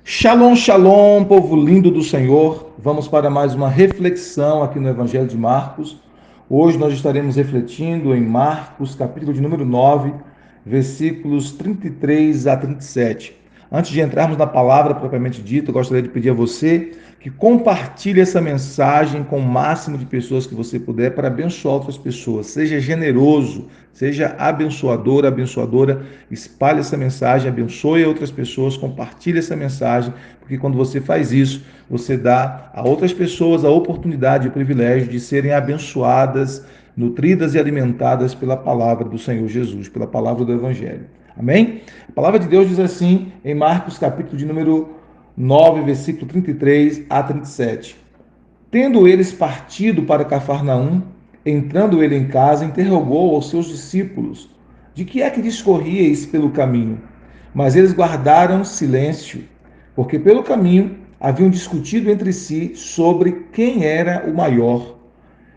Shalom, shalom, povo lindo do Senhor. Vamos para mais uma reflexão aqui no Evangelho de Marcos. Hoje nós estaremos refletindo em Marcos, capítulo de número 9, versículos 33 a 37. Antes de entrarmos na palavra propriamente dita, eu gostaria de pedir a você que compartilhe essa mensagem com o máximo de pessoas que você puder para abençoar outras pessoas. Seja generoso, seja abençoador, abençoadora, espalhe essa mensagem, abençoe outras pessoas, compartilhe essa mensagem, porque quando você faz isso, você dá a outras pessoas a oportunidade e o privilégio de serem abençoadas, nutridas e alimentadas pela palavra do Senhor Jesus, pela palavra do Evangelho. Amém? A palavra de Deus diz assim em Marcos, capítulo de número 9, versículo 33 a 37. Tendo eles partido para Cafarnaum, entrando ele em casa, interrogou aos seus discípulos: de que é que discorríeis pelo caminho? Mas eles guardaram silêncio, porque pelo caminho haviam discutido entre si sobre quem era o maior.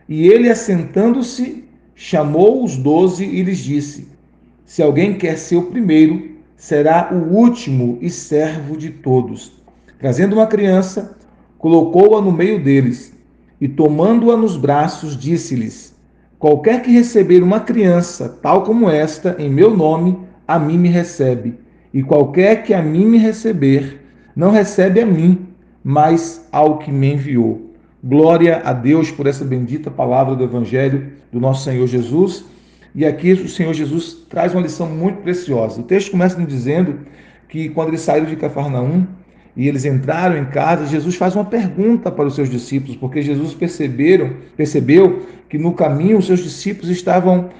E ele, assentando-se, chamou os 12 e lhes disse: se alguém quer ser o primeiro, será o último e servo de todos. Trazendo uma criança, colocou-a no meio deles e, tomando-a nos braços, disse-lhes: qualquer que receber uma criança tal como esta, em meu nome, a mim me recebe. E qualquer que a mim me receber, não recebe a mim, mas ao que me enviou. Glória a Deus por essa bendita palavra do Evangelho do nosso Senhor Jesus. E aqui o Senhor Jesus traz uma lição muito preciosa. O texto começa nos dizendo que quando eles saíram de Cafarnaum e eles entraram em casa, Jesus faz uma pergunta para os seus discípulos, porque Jesus percebeu que no caminho os seus discípulos estavam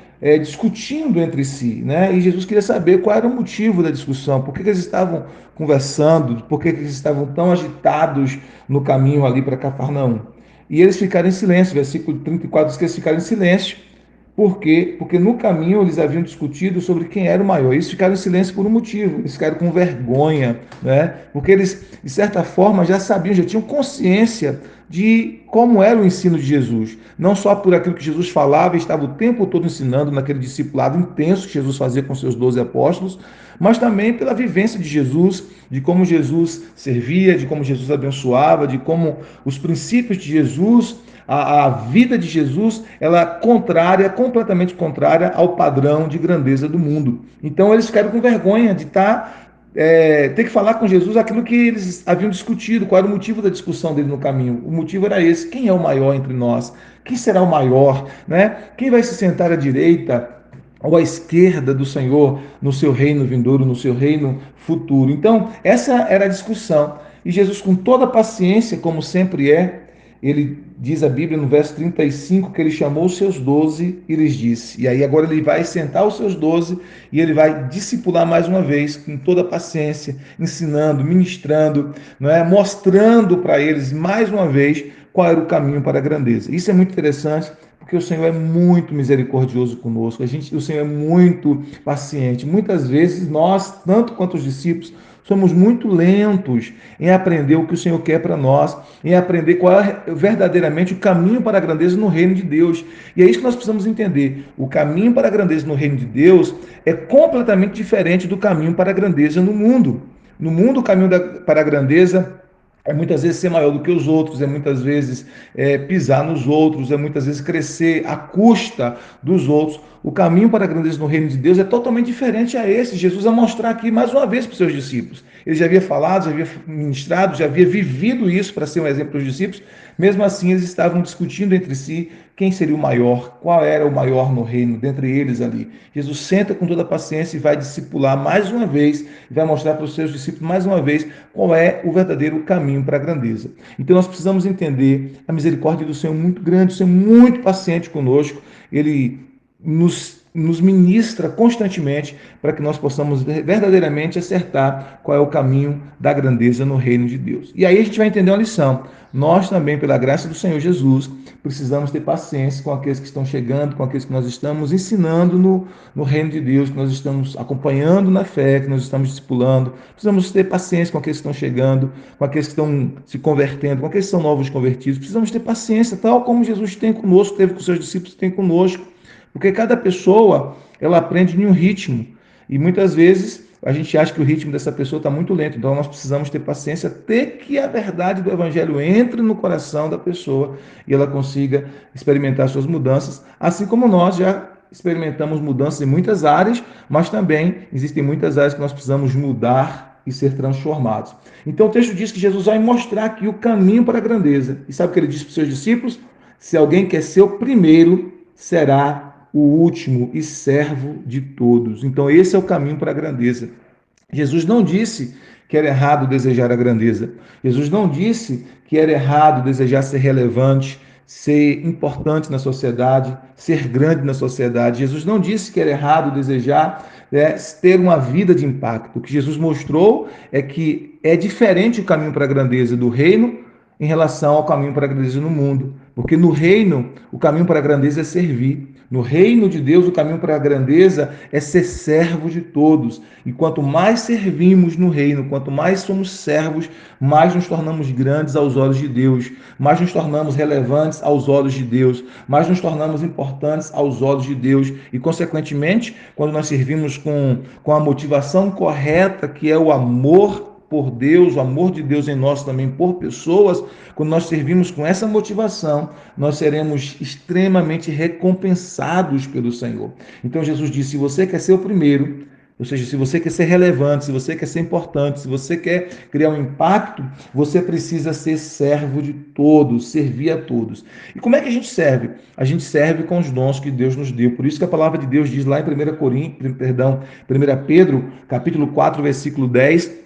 discutindo entre si, né? E Jesus queria saber qual era o motivo da discussão, por que eles estavam conversando, por que eles estavam tão agitados no caminho ali para Cafarnaum. E eles ficaram em silêncio, versículo 34 diz que eles ficaram em silêncio. Por quê? Porque no caminho eles haviam discutido sobre quem era o maior. Eles ficaram em silêncio por um motivo. Eles ficaram com vergonha, né? Porque eles, de certa forma, já sabiam, já tinham consciência de como era o ensino de Jesus. Não só por aquilo que Jesus falava e estava o tempo todo ensinando naquele discipulado intenso que Jesus fazia com seus 12 apóstolos, mas também pela vivência de Jesus, de como Jesus servia, de como Jesus abençoava, de como os princípios de Jesus, a vida de Jesus, ela é contrária, completamente contrária ao padrão de grandeza do mundo. Então eles ficaram com vergonha de ter que falar com Jesus aquilo que eles haviam discutido, qual era o motivo da discussão dele no caminho. O motivo era esse: quem é o maior entre nós? Quem será o maior? Né? Quem vai se sentar à direita ou à esquerda do Senhor no seu reino vindouro, no seu reino futuro? Então, essa era a discussão. E Jesus, com toda a paciência, como sempre é, ele diz a Bíblia no verso 35 que ele chamou os seus 12 e lhes disse. E aí agora ele vai sentar os seus 12 e ele vai discipular mais uma vez, com toda a paciência, ensinando, ministrando, não é? Mostrando para eles mais uma vez qual era o caminho para a grandeza. Isso é muito interessante, porque o Senhor é muito misericordioso conosco, o Senhor é muito paciente. Muitas vezes nós, tanto quanto os discípulos, somos muito lentos em aprender o que o Senhor quer para nós, em aprender qual é verdadeiramente o caminho para a grandeza no reino de Deus. E é isso que nós precisamos entender. O caminho para a grandeza no reino de Deus é completamente diferente do caminho para a grandeza no mundo. No mundo, o caminho para a grandeza é muitas vezes ser maior do que os outros, é muitas vezes pisar nos outros, é muitas vezes crescer à custa dos outros. O caminho para a grandeza no reino de Deus é totalmente diferente a esse. Jesus vai mostrar aqui mais uma vez para os seus discípulos. Ele já havia falado, já havia ministrado, já havia vivido isso para ser um exemplo para os discípulos. Mesmo assim, eles estavam discutindo entre si quem seria o maior, qual era o maior no reino, dentre eles ali. Jesus senta com toda a paciência e vai discipular mais uma vez, e vai mostrar para os seus discípulos mais uma vez qual é o verdadeiro caminho para a grandeza. Então nós precisamos entender a misericórdia do Senhor muito grande, o Senhor muito paciente conosco, Ele nos ministra constantemente para que nós possamos verdadeiramente acertar qual é o caminho da grandeza no reino de Deus. E aí a gente vai entender uma lição. Nós também, pela graça do Senhor Jesus, precisamos ter paciência com aqueles que estão chegando, com aqueles que nós estamos ensinando no reino de Deus, que nós estamos acompanhando na fé, que nós estamos discipulando. Precisamos ter paciência com aqueles que estão chegando, com aqueles que estão se convertendo, com aqueles que são novos convertidos. Precisamos ter paciência, tal como Jesus tem conosco, teve com seus discípulos, tem conosco. Porque cada pessoa, ela aprende em um ritmo. E muitas vezes a gente acha que o ritmo dessa pessoa está muito lento, então nós precisamos ter paciência até que a verdade do Evangelho entre no coração da pessoa e ela consiga experimentar suas mudanças, assim como nós já experimentamos mudanças em muitas áreas, mas também existem muitas áreas que nós precisamos mudar e ser transformados. Então o texto diz que Jesus vai mostrar aqui o caminho para a grandeza. E sabe o que ele disse para os seus discípulos? Se alguém quer ser o primeiro, será o último e servo de todos. Então esse é o caminho para a grandeza. Jesus não disse que era errado desejar a grandeza. Jesus não disse que era errado desejar ser relevante, ser importante na sociedade, ser grande na sociedade. Jesus não disse que era errado desejar ter uma vida de impacto. O que Jesus mostrou é que é diferente o caminho para a grandeza do reino em relação ao caminho para a grandeza no mundo. Porque no reino, o caminho para a grandeza é servir. No reino de Deus, o caminho para a grandeza é ser servo de todos. E quanto mais servimos no reino, quanto mais somos servos, mais nos tornamos grandes aos olhos de Deus, mais nos tornamos relevantes aos olhos de Deus, mais nos tornamos importantes aos olhos de Deus. E, consequentemente, quando nós servimos com a motivação correta, que é o amor por Deus, o amor de Deus em nós também por pessoas, quando nós servimos com essa motivação, nós seremos extremamente recompensados pelo Senhor. Então Jesus disse: se você quer ser o primeiro, ou seja, se você quer ser relevante, se você quer ser importante, se você quer criar um impacto, você precisa ser servo de todos, servir a todos. E como é que a gente serve? A gente serve com os dons que Deus nos deu. Por isso que a palavra de Deus diz lá em 1 Pedro, capítulo 4, versículo 10,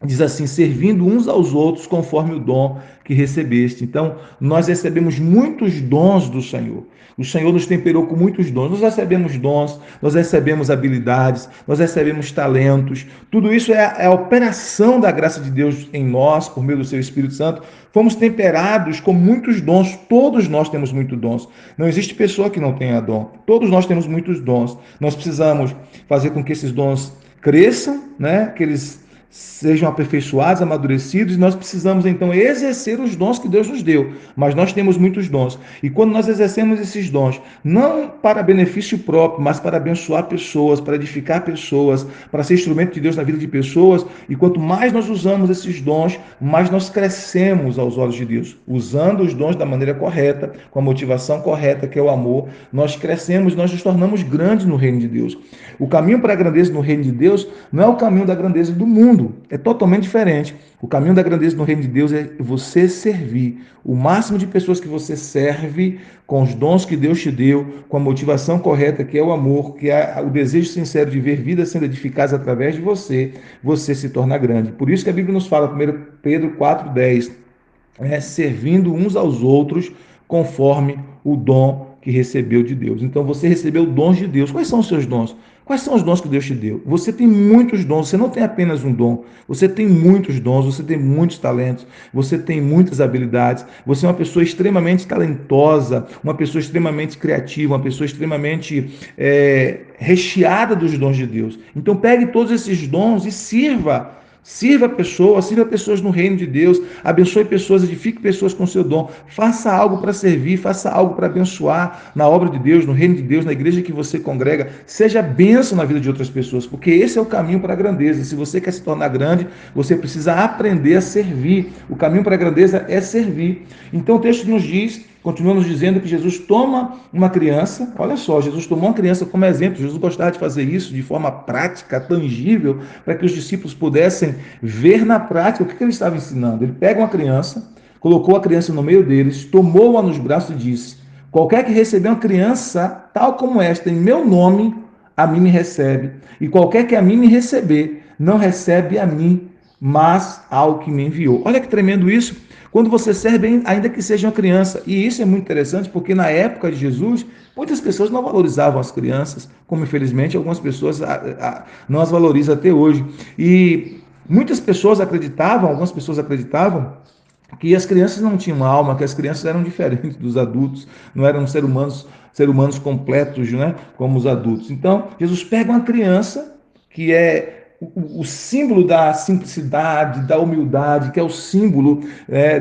diz assim: servindo uns aos outros conforme o dom que recebeste. Então, nós recebemos muitos dons do Senhor. O Senhor nos temperou com muitos dons. Nós recebemos dons, nós recebemos habilidades, nós recebemos talentos. Tudo isso é a operação da graça de Deus em nós, por meio do seu Espírito Santo. Fomos temperados com muitos dons. Todos nós temos muitos dons. Não existe pessoa que não tenha dom. Todos nós temos muitos dons. Nós precisamos fazer com que esses dons cresçam, né? Que eles sejam aperfeiçoados, amadurecidos, e nós precisamos então exercer os dons que Deus nos deu. Mas nós temos muitos dons. E quando nós exercemos esses dons, não para benefício próprio, mas para abençoar pessoas, para edificar pessoas, para ser instrumento de Deus na vida de pessoas, e quanto mais nós usamos esses dons, mais nós crescemos aos olhos de Deus. Usando os dons da maneira correta, com a motivação correta, que é o amor, nós crescemos, nós nos tornamos grandes no reino de Deus. O caminho para a grandeza no reino de Deus não é o caminho da grandeza do mundo. É totalmente diferente. O caminho da grandeza no reino de Deus é você servir. O máximo de pessoas que você serve com os dons que Deus te deu, com a motivação correta, que é o amor, que é o desejo sincero de ver vidas sendo edificadas através de você, você se torna grande. Por isso que a Bíblia nos fala, 1 Pedro 4,10, servindo uns aos outros conforme o dom que recebeu de Deus. Então você recebeu dons de Deus. Quais são os seus dons? Quais são os dons que Deus te deu? Você tem muitos dons, você não tem apenas um dom, você tem muitos dons, você tem muitos talentos, você tem muitas habilidades, você é uma pessoa extremamente talentosa, uma pessoa extremamente criativa, uma pessoa extremamente recheada dos dons de Deus. Então pegue todos esses dons e sirva. Sirva pessoas no reino de Deus, abençoe pessoas, edifique pessoas com seu dom, faça algo para servir, faça algo para abençoar na obra de Deus, no reino de Deus, na igreja que você congrega, seja bênção na vida de outras pessoas, porque esse é o caminho para a grandeza. Se você quer se tornar grande, você precisa aprender a servir. O caminho para a grandeza é servir. Então o texto nos diz, continua nos dizendo que Jesus toma uma criança, olha só, Jesus tomou uma criança como exemplo, Jesus gostava de fazer isso de forma prática, tangível, para que os discípulos pudessem ver na prática o que ele estava ensinando. Ele pega uma criança, colocou a criança no meio deles, tomou-a nos braços e disse: qualquer que receber uma criança tal como esta em meu nome, a mim me recebe, e qualquer que a mim me receber, não recebe a mim, mas ao que me enviou. Olha que tremendo isso. Quando você serve, ainda que seja uma criança. E isso é muito interessante, porque na época de Jesus, muitas pessoas não valorizavam as crianças, como infelizmente algumas pessoas não as valorizam até hoje. E muitas pessoas acreditavam, algumas pessoas acreditavam, que as crianças não tinham alma, que as crianças eram diferentes dos adultos, não eram seres humanos completos, né, como os adultos. Então, Jesus pega uma criança que é o símbolo da simplicidade, da humildade, que é o símbolo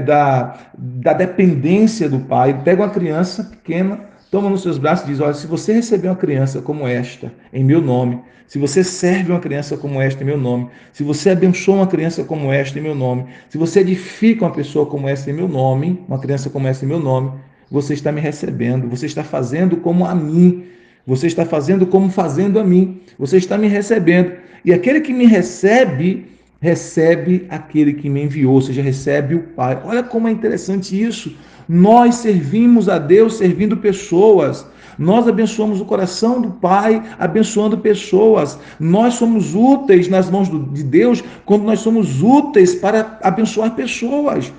da dependência do pai. Ele pega uma criança pequena, toma nos seus braços e diz: olha, se você receber uma criança como esta, em meu nome, se você serve uma criança como esta em meu nome, se você abençoa uma criança como esta em meu nome, se você edifica uma pessoa como esta em meu nome, uma criança como esta em meu nome, você está me recebendo, você está fazendo como a mim, você está fazendo como fazendo a mim, você está me recebendo. E aquele que me recebe, recebe aquele que me enviou, ou seja, recebe o Pai. Olha como é interessante isso. Nós servimos a Deus servindo pessoas. Nós abençoamos o coração do Pai, abençoando pessoas. Nós somos úteis nas mãos de Deus quando nós somos úteis para abençoar pessoas.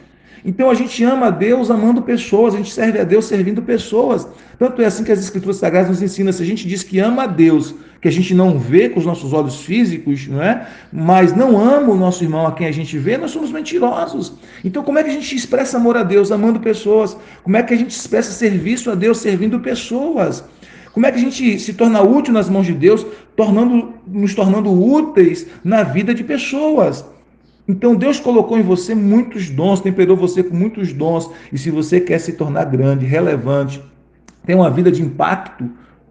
Então a gente ama a Deus amando pessoas, a gente serve a Deus servindo pessoas. Tanto é assim que as Escrituras Sagradas nos ensinam. Se a gente diz que ama a Deus, que a gente não vê com os nossos olhos físicos, não é? Mas não ama o nosso irmão a quem a gente vê, nós somos mentirosos. Então como é que a gente expressa amor a Deus amando pessoas? Como é que a gente expressa serviço a Deus servindo pessoas? Como é que a gente se torna útil nas mãos de Deus, nos tornando úteis na vida de pessoas? Então Deus colocou em você muitos dons, temperou você com muitos dons, e se você quer se tornar grande, relevante, ter uma vida de impacto,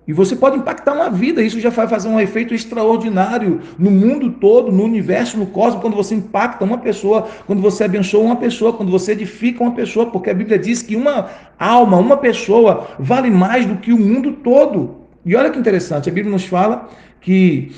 e você pode impactar uma vida, isso já vai fazer um efeito extraordinário no mundo todo, no universo, no cosmos, quando você impacta uma pessoa, quando você abençoa uma pessoa, quando você edifica uma pessoa, porque a Bíblia diz que uma alma, uma pessoa, vale mais do que o mundo todo. E olha que interessante, a Bíblia nos fala que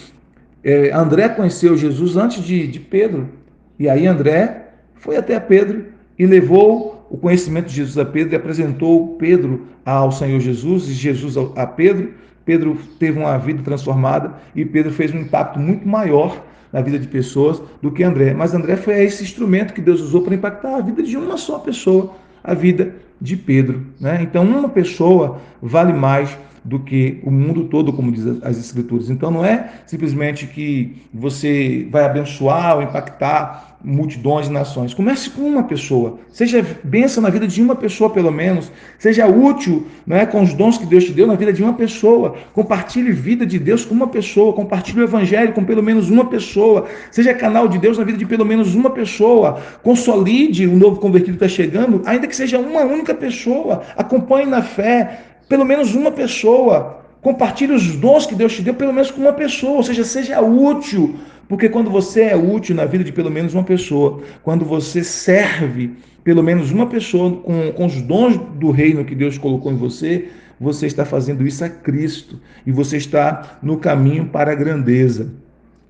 André conheceu Jesus antes de Pedro. E aí André foi até Pedro e levou o conhecimento de Jesus a Pedro e apresentou Pedro ao Senhor Jesus e Jesus a Pedro. Pedro teve uma vida transformada e Pedro fez um impacto muito maior na vida de pessoas do que André. Mas André foi esse instrumento que Deus usou para impactar a vida de uma só pessoa, a vida de Pedro, né? Então uma pessoa vale mais do que o mundo todo, como diz as Escrituras. Então não é simplesmente que você vai abençoar ou impactar multidões de nações. Comece com uma pessoa. Seja bênção na vida de uma pessoa, pelo menos. Seja útil, né, com os dons que Deus te deu na vida de uma pessoa. Compartilhe vida de Deus com uma pessoa. Compartilhe o evangelho com pelo menos uma pessoa. Seja canal de Deus na vida de pelo menos uma pessoa. Consolide o novo convertido que está chegando, ainda que seja uma única pessoa. Acompanhe na fé pelo menos uma pessoa. Compartilhe os dons que Deus te deu pelo menos com uma pessoa, ou seja útil. Porque quando você é útil na vida de pelo menos uma pessoa, quando você serve pelo menos uma pessoa com os dons do reino que Deus colocou em você, você está fazendo isso a Cristo. E você está no caminho para a grandeza.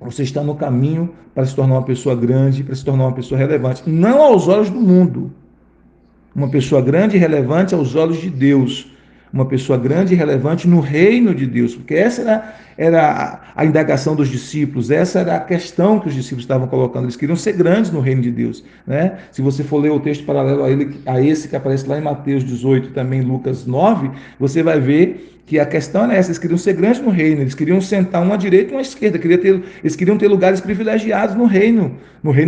Você está no caminho para se tornar uma pessoa grande, para se tornar uma pessoa relevante. Não aos olhos do mundo. Uma pessoa grande e relevante aos olhos de Deus. Uma pessoa grande e relevante no reino de Deus, porque essa era a indagação dos discípulos, essa era a questão que os discípulos estavam colocando, eles queriam ser grandes no reino de Deus, né? Se você for ler o texto paralelo a esse que aparece lá em Mateus 18 e também Lucas 9, você vai ver que a questão era essa, eles queriam ser grandes no reino, eles queriam sentar uma à direita e uma à esquerda, eles queriam ter lugares privilegiados no reino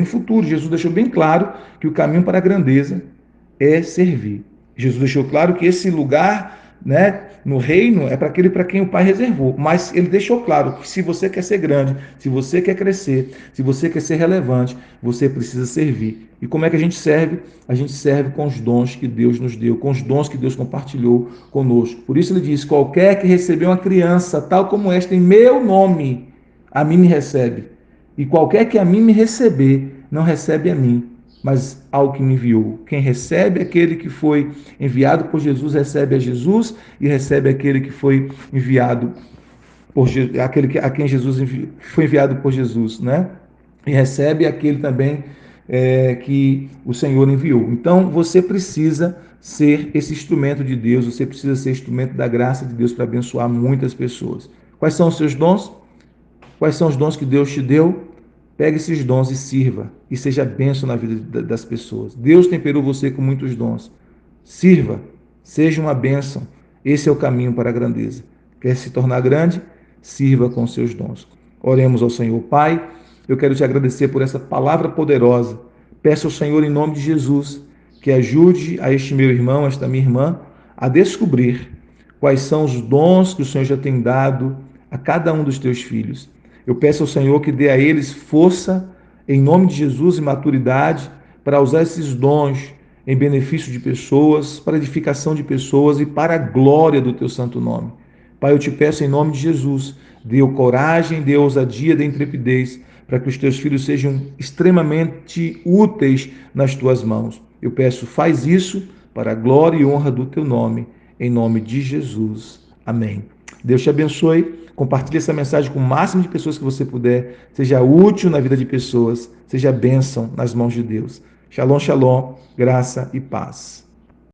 futuro. Jesus deixou bem claro que o caminho para a grandeza é servir. Jesus deixou claro que esse lugar, né, no reino é para aquele para quem o Pai reservou, mas ele deixou claro que se você quer ser grande, se você quer crescer, se você quer ser relevante, você precisa servir. E como é que a gente serve? A gente serve com os dons que Deus nos deu, com os dons que Deus compartilhou conosco. Por isso ele diz: qualquer que receber uma criança tal como esta em meu nome, a mim me recebe. E qualquer que a mim me receber, não recebe a mim, mas ao que me enviou. Quem recebe aquele que foi enviado por Jesus, recebe a Jesus e recebe aquele que foi enviado por aquele a quem Jesus foi enviado por Jesus, né? E recebe aquele também que o Senhor enviou. Então você precisa ser esse instrumento de Deus, você precisa ser instrumento da graça de Deus para abençoar muitas pessoas. Quais são os seus dons? Quais são os dons que Deus te deu? Pegue esses dons e sirva, e seja bênção na vida das pessoas. Deus temperou você com muitos dons. Sirva, seja uma bênção. Esse é o caminho para a grandeza. Quer se tornar grande? Sirva com seus dons. Oremos ao Senhor. Pai, eu quero te agradecer por essa palavra poderosa. Peço ao Senhor, em nome de Jesus, que ajude a este meu irmão, a esta minha irmã, a descobrir quais são os dons que o Senhor já tem dado a cada um dos teus filhos. Eu peço ao Senhor que dê a eles força, em nome de Jesus, e maturidade, para usar esses dons em benefício de pessoas, para a edificação de pessoas e para a glória do teu santo nome. Pai, eu te peço em nome de Jesus, dê coragem, dê ousadia, dê intrepidez, para que os teus filhos sejam extremamente úteis nas tuas mãos. Eu peço, faz isso para a glória e honra do teu nome, em nome de Jesus. Amém. Deus te abençoe. Compartilhe essa mensagem com o máximo de pessoas que você puder. Seja útil na vida de pessoas. Seja bênção nas mãos de Deus. Shalom, shalom, graça e paz.